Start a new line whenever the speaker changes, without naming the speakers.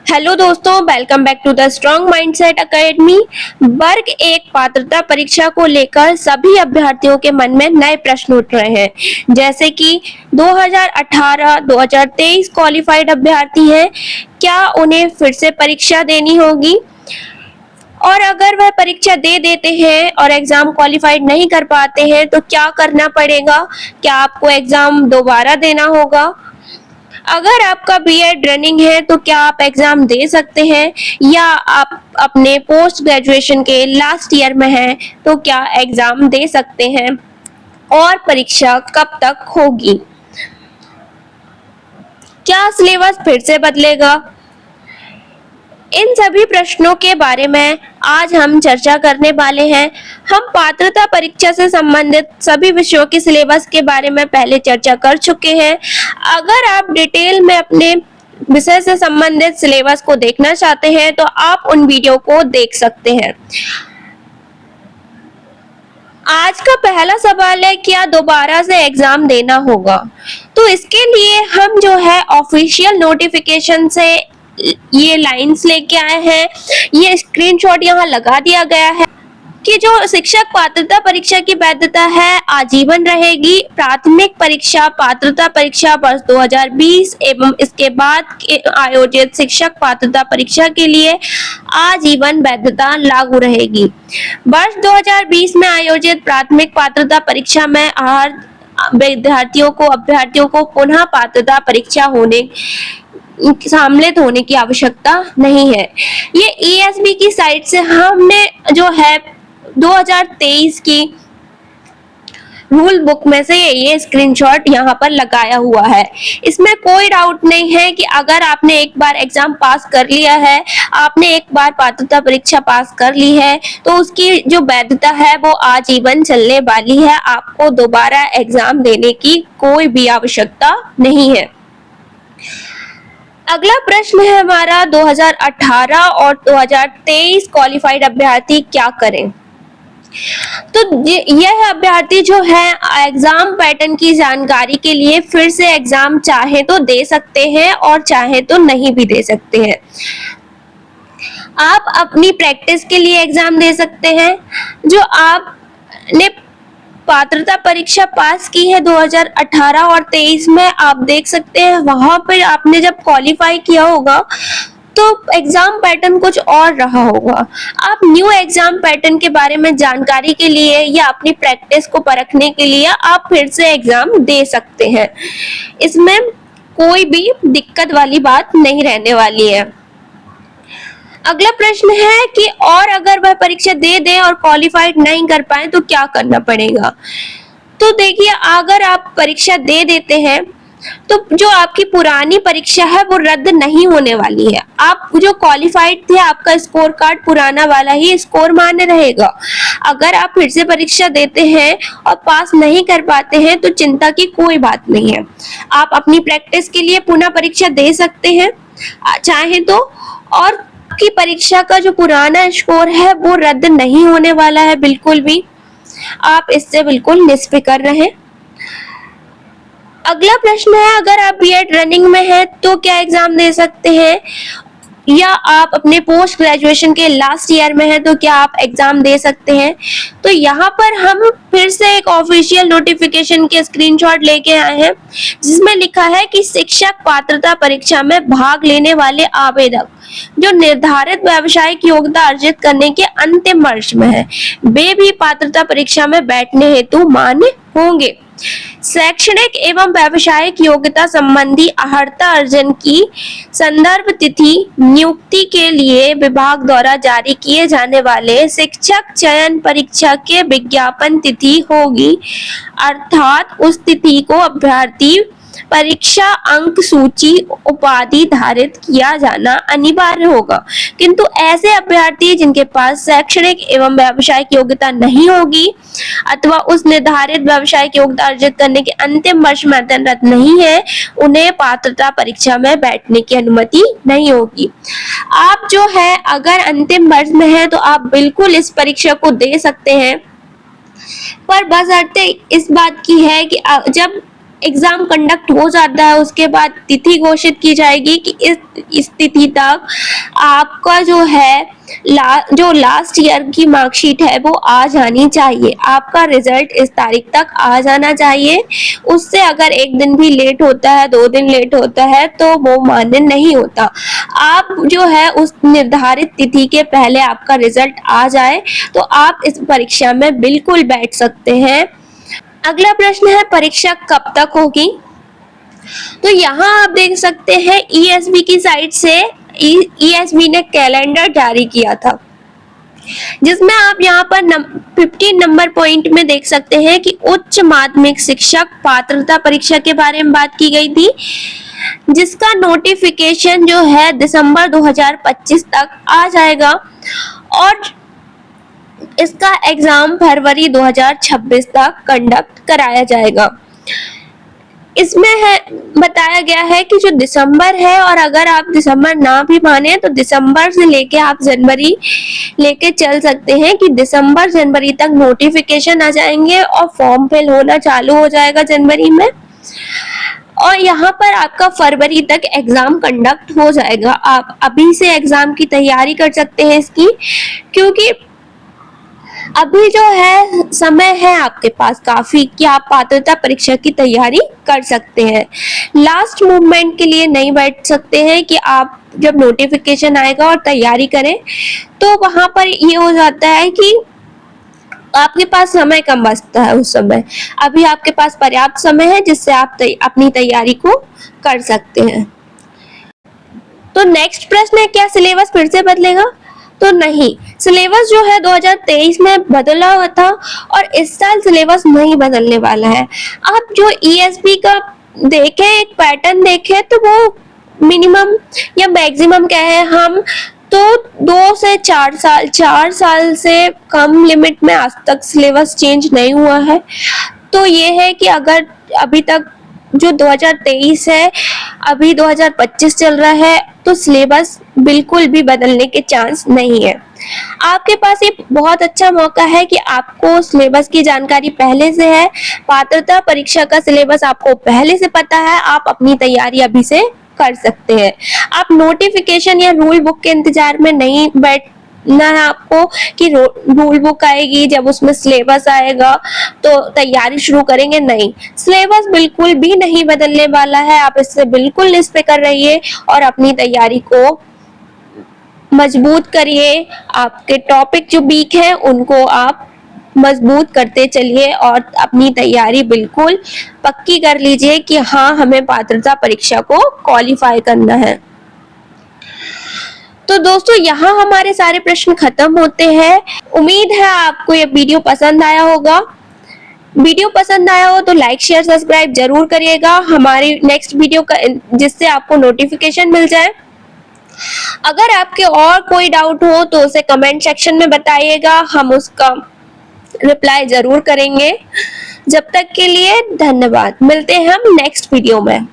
Hello दोस्तों, welcome back to the strong mindset academy. वर्ग एक पात्रता परीक्षा को लेकर सभी अभ्यर्थियों के मन में नए प्रश्न उठ रहे हैं, जैसे कि 2018-2023 क्वालिफाइड अभ्यर्थी हैं, क्या उन्हें फिर से परीक्षा देनी होगी? और अगर वह परीक्षा दे देते हैं और एग्जाम क्वालिफाइड नहीं कर पाते हैं तो क्या करना पड़ेगा? क्या आपको एग्जाम दोबारा देना होगा? अगर आपका बीएड रनिंग है तो क्या आप एग्जाम दे सकते हैं, या आप अपने पोस्ट ग्रेजुएशन के लास्ट ईयर में हैं तो क्या एग्जाम दे सकते हैं? और परीक्षा कब तक होगी? क्या सिलेबस फिर से बदलेगा? इन सभी प्रश्नों के बारे में आज हम चर्चा करने वाले हैं। हम पात्रता परीक्षा से संबंधित सभी विषयों के सिलेबस के बारे में पहले चर्चा कर चुके हैं। अगर आप डिटेल में अपने विषय से संबंधित सिलेबस को देखना चाहते हैं तो आप उन वीडियो को देख सकते हैं। आज का पहला सवाल है, क्या दोबारा से एग्जाम देना होगा? तो इसके लिए हम जो है ऑफिशियल नोटिफिकेशन से ये लाइंस लेके आए हैं। ये स्क्रीनशॉट यहाँ लगा दिया गया है कि जो शिक्षक पात्रता परीक्षा की वैधता है आजीवन रहेगी। प्राथमिक परीक्षा पात्रता परीक्षा वर्ष 2020 एवं इसके बाद आयोजित शिक्षक पात्रता परीक्षा के लिए आजीवन वैधता लागू रहेगी। वर्ष 2020 में आयोजित प्राथमिक पात्रता परीक्षा में अभ्यर्थियों को पुनः पात्रता परीक्षा सम्मिलित होने की आवश्यकता नहीं है। ये ESB की साइट से हमने जो है 2023 की रूल बुक में से ये स्क्रीनशॉट यहाँ पर लगाया हुआ है। इसमें कोई डाउट नहीं है कि अगर आपने एक बार एग्जाम पास कर लिया है, आपने एक बार पात्रता परीक्षा पास कर ली है, तो उसकी जो वैधता है वो आजीवन चलने वाली है। आपको दोबारा एग्जाम देने की कोई भी आवश्यकता नहीं है। अगला प्रश्न है हमारा, 2018 और 2023 क्वालिफाइड अभ्यर्थी क्या करें? तो यह अभ्यर्थी जो है एग्जाम पैटर्न की जानकारी के लिए फिर से एग्जाम चाहे तो दे सकते हैं और चाहे तो नहीं भी दे सकते हैं। आप अपनी प्रैक्टिस के लिए एग्जाम दे सकते हैं। जो आपने पात्रता परीक्षा पास की है 2018 और 23 में, आप देख सकते हैं वहां पर आपने जब क्वालिफाई किया होगा तो एग्जाम पैटर्न कुछ और रहा होगा। आप न्यू एग्जाम पैटर्न के बारे में जानकारी के लिए या अपनी प्रैक्टिस को परखने के लिए आप फिर से एग्जाम दे सकते हैं। इसमें कोई भी दिक्कत वाली बात नहीं रहने वाली है। अगला प्रश्न है कि और अगर वह परीक्षा दे दें और क्वालिफाइड नहीं कर पाए तो क्या करना पड़ेगा? तो देखिए, अगर आप परीक्षा दे देते हैं तो जो आपकी पुरानी परीक्षा है वो रद्द नहीं होने वाली है। आप जो क्वालिफाइड थे, आपका स्कोर कार्ड पुराना वाला ही स्कोर मान्य रहेगा। अगर आप फिर से परीक्षा देते हैं और पास नहीं कर पाते हैं तो चिंता की कोई बात नहीं है। आप अपनी प्रैक्टिस के लिए पुनः परीक्षा दे सकते हैं चाहे तो, और की परीक्षा का जो पुराना स्कोर है वो रद्द नहीं होने वाला है बिल्कुल भी। आप इससे बिल्कुल निश्चिंत रहें। अगला प्रश्न है, अगर आप बीएड रनिंग में हैं तो क्या एग्जाम दे सकते हैं, या आप अपने पोस्ट ग्रेजुएशन के लास्ट ईयर में हैं तो क्या आप एग्जाम दे सकते हैं? तो यहाँ पर हम फिर से एक ऑफिशियल नोटिफिकेशन के स्क्रीनशॉट लेके आए हैं जिसमें लिखा है कि शिक्षक पात्रता परीक्षा में भाग लेने वाले आवेदक जो निर्धारित व्यावसायिक योग्यता अर्जित करने के अंतिम वर्ष में है, वे भी पात्रता परीक्षा में बैठने हेतु मान्य होंगे। शैक्षणिक एवं व्यावसायिक योग्यता संबंधी अर्हता अर्जन की संदर्भ तिथि नियुक्ति के लिए विभाग द्वारा जारी किए जाने वाले शिक्षक चयन परीक्षा के विज्ञापन तिथि होगी, अर्थात उस तिथि को अभ्यर्थी परीक्षा अंक सूची उपाधि धारित किया जाना अनिवार्य होगा। किंतु ऐसे अभ्यर्थी जिनके पास शैक्षणिक एवं व्यावसायिक योग्यता नहीं होगी अथवा उस निर्धारित व्यावसायिक योग्यता अर्जित करने के अंतिम वर्ष में अध्ययनरत नहीं है, उन्हें पात्रता परीक्षा में बैठने की अनुमति नहीं होगी। आप जो है अगर अंतिम वर्ष में है तो आप बिल्कुल इस परीक्षा को दे सकते हैं, पर बशर्ते इस बात की है कि जब एग्जाम कंडक्ट हो जाता है उसके बाद तिथि घोषित की जाएगी कि इस तिथि तक आपका जो है जो लास्ट ईयर की मार्कशीट है वो आ जानी चाहिए, आपका रिजल्ट इस तारीख तक आ जाना चाहिए। उससे अगर एक दिन भी लेट होता है, 2 दिन लेट होता है तो वो मान्य नहीं होता। आप जो है उस निर्धारित तिथि के पहले आपका रिजल्ट आ जाए तो आप इस परीक्षा में बिल्कुल बैठ सकते हैं। अगला प्रश्न है, परीक्षा कब तक होगी? तो यहाँ आप देख सकते हैं ईएसबी की साइट से ईएसबी ने कैलेंडर जारी किया था, जिसमें आप यहाँ पर 15 नंबर पॉइंट में देख सकते हैं कि उच्च माध्यमिक शिक्षक पात्रता परीक्षा के बारे में बात की गई थी, जिसका नोटिफिकेशन जो है दिसंबर 2025 तक आ जाएगा और इसका एग्जाम फरवरी 2026 तक कंडक्ट कराया जाएगा। इसमें है बताया गया है कि जो दिसंबर है, और अगर आप दिसंबर ना भी माने तो दिसंबर से लेके आप जनवरी लेके चल सकते हैं कि दिसंबर जनवरी तक नोटिफिकेशन आ जाएंगे और फॉर्म फिल होना चालू हो जाएगा जनवरी में, और यहाँ पर आपका फरवरी तक एग्जाम कंडक्ट हो जाएगा। आप अभी से एग्जाम की तैयारी कर सकते हैं इसकी, क्योंकि अभी जो है समय है आपके पास काफी कि आप पात्रता परीक्षा की तैयारी कर सकते हैं। लास्ट मूवमेंट के लिए नहीं बैठ सकते हैं कि आप जब नोटिफिकेशन आएगा और तैयारी करें, तो वहां पर ये हो जाता है कि आपके पास समय कम बचता है उस समय। अभी आपके पास पर्याप्त समय है जिससे आप अपनी तैयारी को कर सकते हैं। तो नेक्स्ट प्रश्न है, क्या सिलेबस फिर से बदलेगा? तो नहीं, सिलेबस जो है 2023 में बदला हुआ था और इस साल सिलेबस नहीं बदलने वाला है। आप जो ईएसबी का देखें, एक पैटर्न देखें, तो वो मिनिमम या मैक्सिमम क्या है, हम तो 2 से 4 साल, 4 साल से कम लिमिट में आज तक सिलेबस चेंज नहीं हुआ है। तो ये है कि अगर अभी तक जो 2023 है, अभी 2025 चल रहा है, तो सिलेबस बिल्कुल भी बदलने के चांस नहीं है। आपके पास ये बहुत अच्छा मौका है कि आपको सिलेबस की जानकारी पहले से है, पात्रता परीक्षा का सिलेबस आपको पहले से पता है, आप अपनी तैयारी अभी से कर सकते हैं। आप नोटिफिकेशन या रूल बुक के इंतजार में नहीं बैठना है आपको कि रूल बुक आएगी, जब उसमें सिलेबस आएगा तो तैयारी शुरू करेंगे। नहीं, सिलेबस बिल्कुल भी नहीं बदलने वाला है। आप इससे बिल्कुल निश्चिंत रहिए और अपनी तैयारी को मजबूत करिए। आपके टॉपिक जो वीक है उनको आप मजबूत करते चलिए और अपनी तैयारी बिल्कुल पक्की कर लीजिए कि हाँ, हमें पात्रता परीक्षा को क्वालिफाई करना है। तो दोस्तों, यहाँ हमारे सारे प्रश्न खत्म होते हैं। उम्मीद है आपको ये वीडियो पसंद आया होगा। वीडियो पसंद आया हो तो लाइक शेयर सब्सक्राइब जरूर करिएगा हमारी नेक्स्ट वीडियो का, जिससे आपको नोटिफिकेशन मिल जाए। अगर आपके और कोई डाउट हो तो उसे कमेंट सेक्शन में बताइएगा, हम उसका रिप्लाई जरूर करेंगे। जब तक के लिए धन्यवाद। मिलते हैं हम नेक्स्ट वीडियो में।